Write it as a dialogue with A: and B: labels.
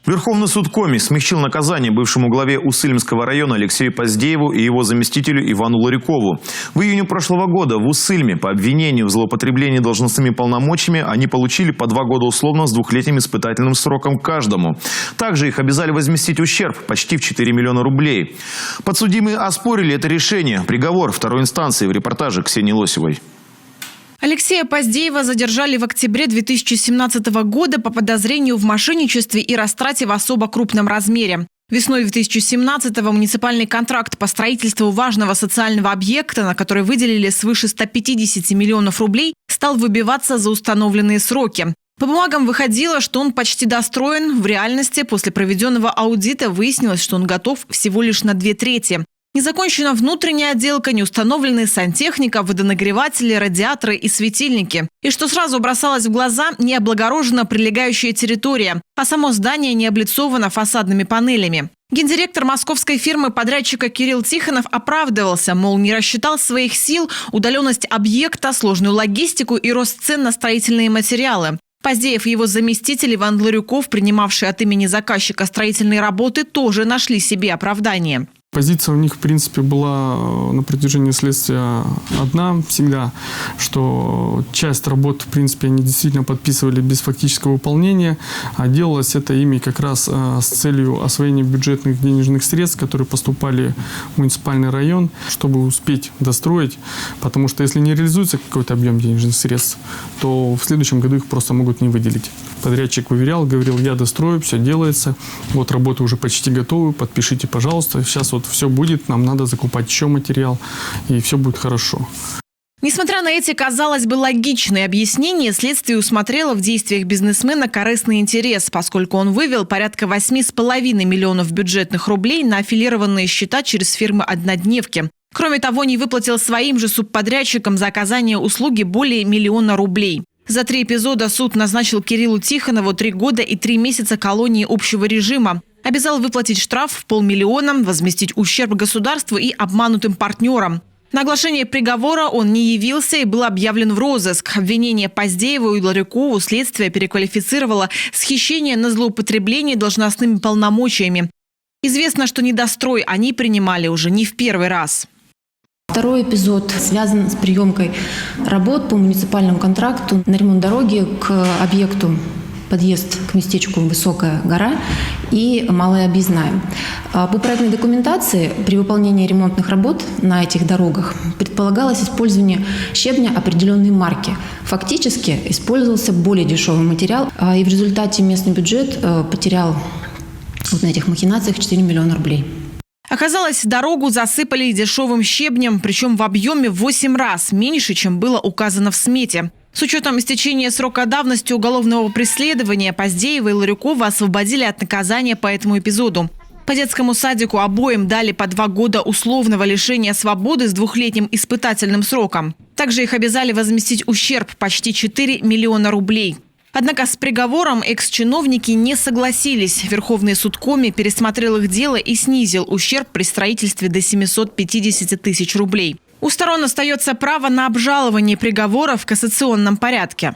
A: Верховный суд Коми смягчил наказание бывшему главе Уссыльмского района Алексею Поздееву и его заместителю Ивану Ларюкову. В июне прошлого года в Уссыльме по обвинению в злоупотреблении должностными полномочиями они получили по 2 года условно с 2-летним испытательным сроком каждому. Также их обязали возместить ущерб почти в 4 миллиона рублей. Подсудимые оспорили это решение. Приговор второй инстанции в репортаже Ксении Лосевой.
B: Алексея Поздеева задержали в октябре 2017 года по подозрению в мошенничестве и растрате в особо крупном размере. Весной 2017-го муниципальный контракт по строительству важного социального объекта, на который выделили свыше 150 миллионов рублей, стал выбиваться за установленные сроки. По бумагам выходило, что он почти достроен. В реальности после проведенного аудита выяснилось, что он готов всего лишь на 2/3. Не закончена внутренняя отделка, не установлены сантехника, водонагреватели, радиаторы и светильники. И что сразу бросалось в глаза, не облагорожена прилегающая территория, а само здание не облицовано фасадными панелями. Гендиректор московской фирмы-подрядчика Кирилл Тихонов оправдывался, мол, не рассчитал своих сил, удаленность объекта, сложную логистику и рост цен на строительные материалы. Поздеев и его заместитель Иван Ларюков, принимавший от имени заказчика строительные работы, тоже нашли себе оправдание.
C: Позиция у них, в принципе, была на протяжении следствия одна всегда, что часть работ, в принципе, они действительно подписывали без фактического выполнения, а делалось это ими как раз с целью освоения бюджетных денежных средств, которые поступали в муниципальный район, чтобы успеть достроить, потому что если не реализуется какой-то объем денежных средств, то в следующем году их просто могут не выделить. Подрядчик уверял, говорил, я дострою, все делается, вот работы уже почти готовы, подпишите, пожалуйста, сейчас вот все будет, нам надо закупать еще материал, и все будет хорошо.
B: Несмотря на эти, казалось бы, логичные объяснения, следствие усмотрело в действиях бизнесмена корыстный интерес, поскольку он вывел порядка 8,5 миллионов бюджетных рублей на аффилированные счета через фирмы-однодневки. Кроме того, не выплатил своим же субподрядчикам за оказание услуги более 1 миллиона рублей. За 3 эпизода суд назначил Кириллу Тихонову 3 года и 3 месяца колонии общего режима. Обязал выплатить штраф в 500 000, возместить ущерб государству и обманутым партнерам. На оглашение приговора он не явился и был объявлен в розыск. Обвинение Поздееву и Ларюкову следствие переквалифицировало с хищения на злоупотребление должностными полномочиями. Известно, что недострой они принимали уже не в первый раз.
D: Второй эпизод связан с приемкой работ по муниципальному контракту на ремонт дороги к объекту подъезд к местечку Высокая гора и Малая Объездная. По проектной документации при выполнении ремонтных работ на этих дорогах предполагалось использование щебня определенной марки. Фактически использовался более дешевый материал, и в результате местный бюджет потерял вот на этих махинациях 4 миллиона рублей.
B: Оказалось, дорогу засыпали дешевым щебнем, причем в объеме в 8 раз меньше, чем было указано в смете. С учетом истечения срока давности уголовного преследования Поздеева и Ларюкова освободили от наказания по этому эпизоду. По детскому садику обоим дали по 2 года условного лишения свободы с 2-летним испытательным сроком. Также их обязали возместить ущерб почти 4 миллиона рублей. Однако с приговором экс-чиновники не согласились. Верховный суд Коми пересмотрел их дело и снизил ущерб при строительстве до 750 000 рублей. У сторон остается право на обжалование приговора в кассационном порядке.